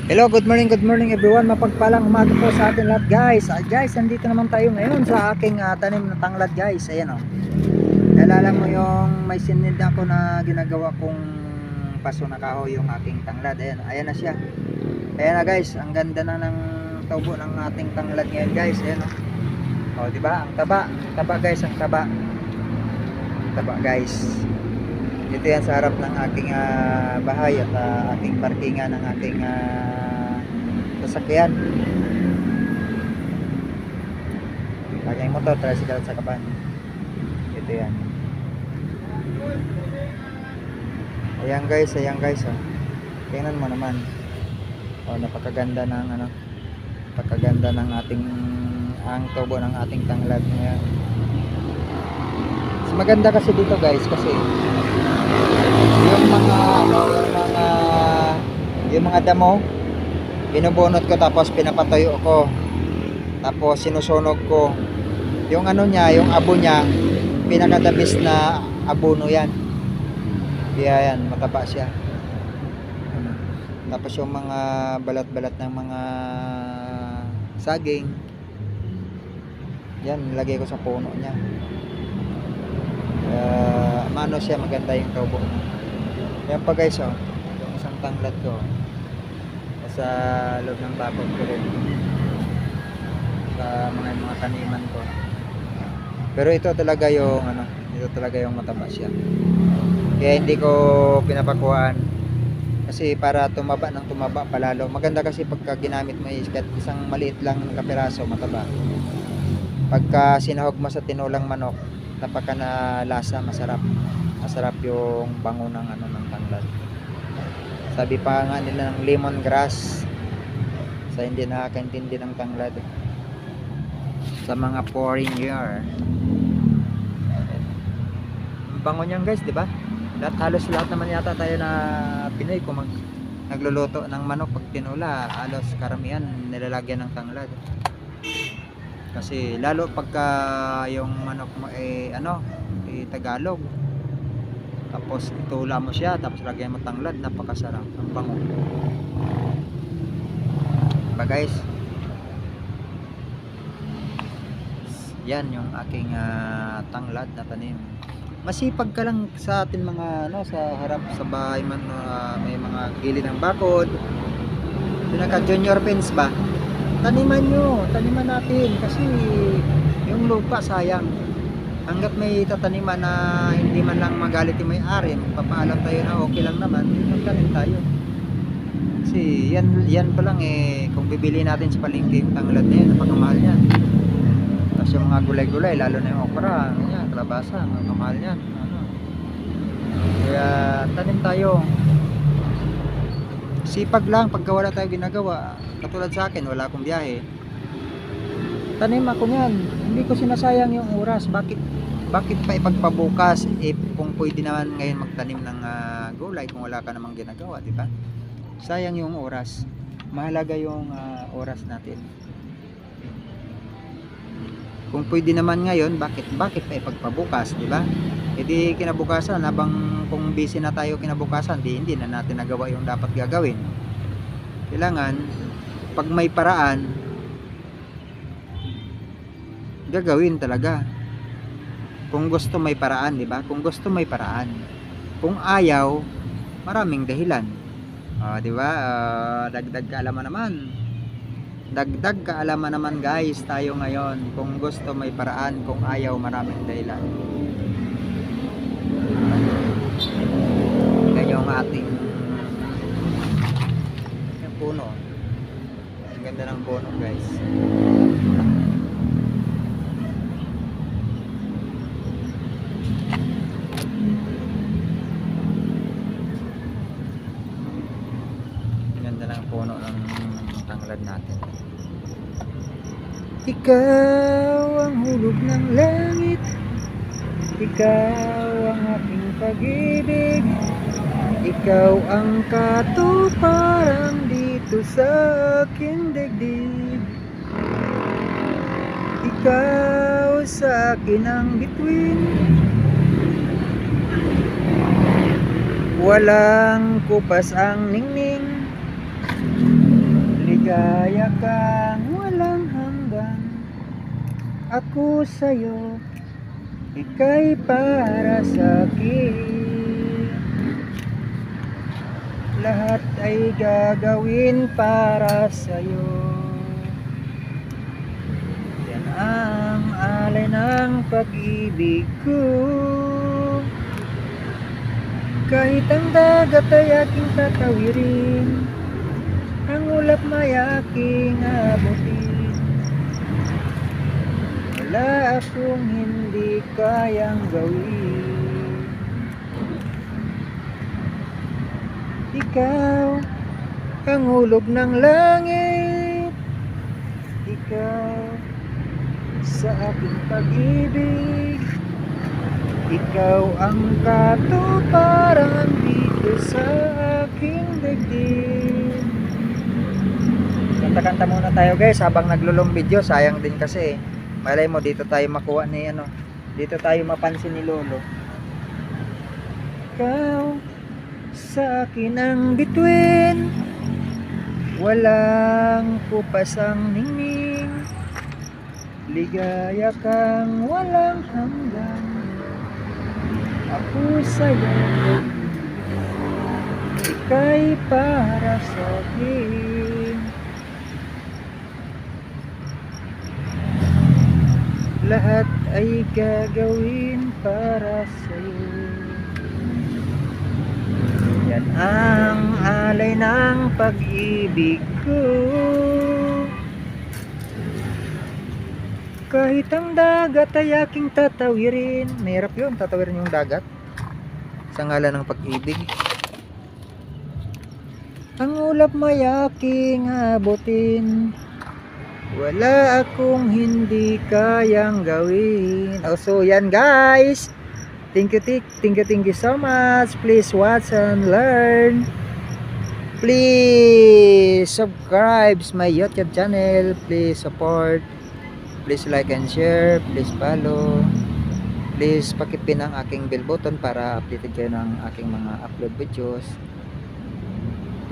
Hello, good morning everyone. Mapagpalang umaga po sa atin lahat guys. Guys, nandito naman tayo ngayon sa aking tanim na tanglad guys. Ayan o. Naalala mo yung may sinid ako na ginagawa kong paso na kahoy yung aking tanglad. Ayan na siya. Ayan na guys, ang ganda na ng tubo ng ating tanglad ngayon guys. Ayan o. O, diba? Ang taba. Taba guys, ang taba. Taba guys. Dito yan sa harap ng aking bahay at aking parkingan ng aking sasakyan. Aking motor, tricycle sa kaban. Ito yan. Ayan guys oh. Tingnan mo naman. Oh, napakaganda ng napakaganda ng ating ang tubo ng ating tanglad ngayon. Mas maganda kasi dito guys kasi yung mga damo binubunot ko tapos pinapatayo ko tapos sinusunog ko yung yung abo niya, pinakadamis na abono yan, kaya yan mataba siya. Tapos yung mga balat-balat ng mga saging yan nilagay ko sa puno niya. Mano siya, maganda yung tubo. Yan pa guys oh, yung isang tanglad ko sa loob ng bakod ko rin sa mga taniman ko. Pero ito talaga yung ito talaga yung mataba siya, kaya hindi ko pinapakuhaan kasi para tumaba ng tumaba palalo. Maganda kasi pagka ginamit mo kahit isang maliit lang na kapiraso mataba. Pagka sinahog mo sa tinulang manok, napaka na lasa, masarap yung bango ng ng tanglad. Sabi pa nga nila ng lemongrass sa hindi nakakaintindi ng tanglad, sa mga foreigner. Ang bango niyan guys, di ba? Halos lahat naman yata tayo na Pinoy kung nagluluto ng manok pag tinula, halos karamihan nilalagyan ng tanglad. Kasi lalo pagka yung manok mo Tagalog, tapos itula mo siya tapos lagyan mo tanglad, napakasarap, ang bango. Diba guys? Yan yung aking tanglad na tanim. Masipag ka lang sa atin mga sa harap sa bahay man, may mga gilid ng bakod, pinaka junior fence ba, taniman natin kasi yung lupa sayang. Hanggat may tataniman na hindi man lang magalit yung may-ari, magpapaalam tayo na okay lang naman, magtanim tayo. Kasi yan pa lang kung bibili natin sa palengke yung tanglad na yan, napakamahal yan. Tapos yung mga gulay-gulay, lalo na yung okra, kalabasa, napakamahal yan. Kaya tanim tayo. Sipag lang pagka wala tayo ginagawa. Katulad sa akin, wala akong biyahe, tanim ako niyan, hindi ko sinasayang yung oras. Bakit pa ipagpabukas kung pwede naman ngayon magtanim ng gulay kung wala ka namang ginagawa, di ba? Sayang yung oras. Mahalaga yung oras natin. Kung pwede naman ngayon, bakit pa ipagpabukas, di ba? Di kinabukasan, habang kung busy na tayo kinabukasan, hindi na natin nagawa yung dapat gagawin. Kailangan pag may paraan, gagawin talaga. Kung gusto may paraan, di ba? Kung gusto may paraan. Kung ayaw, maraming dahilan. Di ba? Dagdag kaalaman naman. Dagdag kaalaman naman guys tayo ngayon. Kung gusto may paraan, kung ayaw maraming dahilan. Yan yung ating puno. Ang ganda ng puno guys. Puno ng tanglad natin. Ikaw ang hulog ng langit, ikaw ang aking pag-ibig, ikaw ang katuparan dito sa aking daigdig, ikaw sa akin ang bituin, walang kupas ang ningning, ligaya kang walang hanggan. Ako sa'yo, ika'y para sa'kin. Lahat ay gagawin para sa'yo. Yan ang alay ng pag-ibig ko. Kahit ang dagat ay aking tatawirin, ang ulap may aking abutin. Wala akong hindi kayang gawin. Ikaw ang hulog ng langit, ikaw sa aking pag-ibig, ikaw ang katuparan dito sa aking daigdig. Kanta-kanta muna tayo guys habang naglulong video, sayang din kasi malay mo dito tayo makuha ni dito tayo mapansin ni Lolo. Ikaw sa akin ang bituin, walang kupasang ningning, ligaya kang walang hanggan. Ako sa'yo, ika'y para sa'kin. Lahat ay gagawin para sa'yo. Yan ang alay ng pag-ibig ko. Kahit ang dagat ay aking tatawirin. Mahirap yun, tatawirin yung dagat sa ngalan ng pag-ibig. Ang ulap may aking abutin, wala akong hindi kayang gawin. So yan guys, thank you so much. Please watch and learn. Please subscribe my YouTube channel. Please support. Please like and share, please follow, please pakipin ang aking bell button para updated kayo ng aking mga upload videos.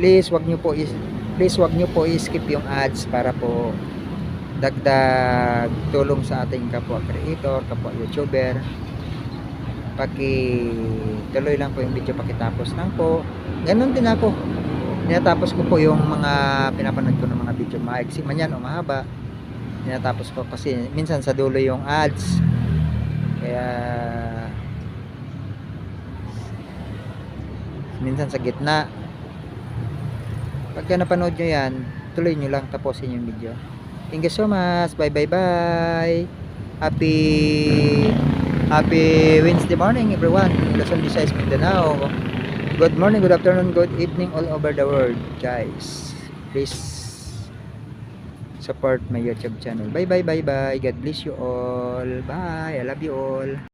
Please wag nyo po i-skip yung ads para po dagdag tulong sa ating kapwa creator, kapwa YouTuber. Tuloy lang po yung video pakitapos lang po. Ganon din ako. Tinatapos ko po yung mga pinapanood ko ng mga video, maiksi man yan o mahaba. Tinatapos ko kasi minsan sa dulo yung ads, kaya minsan sa gitna. Pagka napanood nyo yan, tuloy nyo lang, tapusin yung video. Thank you so much. Bye bye bye. Happy Wednesday morning everyone. Luzon, Visayas, Mindanao. Good morning, good afternoon, good evening all over the world guys. Please support my YouTube channel. Bye bye bye bye. God bless you all. Bye. I love you all.